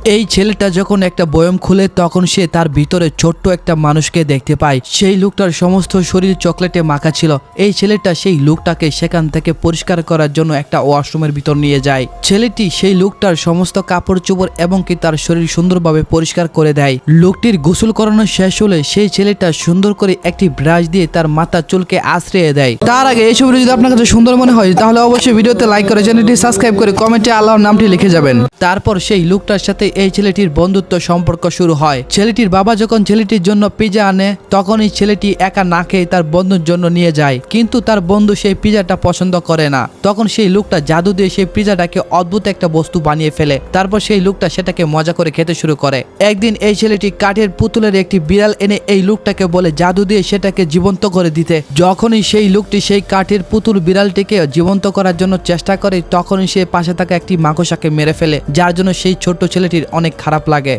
এই ছেলেটা যখন একটা বয়ম খুলে তখন সে তার ভিতরে ছোট্ট একটা মানুষকে দেখতে পায়। সেই লোকটার সমস্ত শরীর চকলেটে মাখা ছিল। এই ছেলেটা সেই লোকটাকে সেখান থেকে পরিষ্কার করার জন্য একটা ওয়াশরুমের ভিতর নিয়ে যায়। ছেলেটি সেই লোকটার সমস্ত কাপড় চোপড় এবং কি তার শরীর সুন্দরভাবে পরিষ্কার করে দেয়। লোকটির গোসল করানো শেষ হলে সেই ছেলেটা সুন্দর করে একটি ব্রাশ দিয়ে তার মাথা চুলকে আশ্রয় দেয়। তার আগে এই ছবিটি যদি আপনার কাছে সুন্দর মনে হয় তাহলে অবশ্যই ভিডিওতে লাইক করে চ্যানেলটি সাবস্ক্রাইব করে কমেন্টে আল্লাহর নামটি লিখে যাবেন। তারপর সেই লোকটার সাথে এই ছেলেটির বন্ধুত্ব সম্পর্ক শুরু হয়। ছেলেটির বাবা যখন ছেলেটির জন্য পিজা আনে তখন এই ছেলেটি একা না খেয়ে তার বন্ধুর জন্য নিয়ে যায়, কিন্তু তার বন্ধু সেই পিজাটা পছন্দ করে না। তখন সেই লোকটা জাদু দিয়ে সেই পিজাটাকে অদ্ভুত একটা বস্তু বানিয়ে ফেলে। তারপর সেই লোকটা সেটাকে মজা করে খেতে শুরু করে। একদিন এই ছেলেটি কাঠের পুতুলের একটি বিড়াল এনে এই লোকটাকে বলে জাদু দিয়ে সেটাকে জীবন্ত করে দিতে। যখনই সেই লোকটি সেই কাঠের পুতুল বিড়ালটিকে জীবন্ত করার জন্য চেষ্টা করে তখনই সে পাশে থাকা একটি মাকড়সাকে মেরে ফেলে, যার জন্য সেই ছোট্ট ছেলেটির অনেক খারাপ লাগে।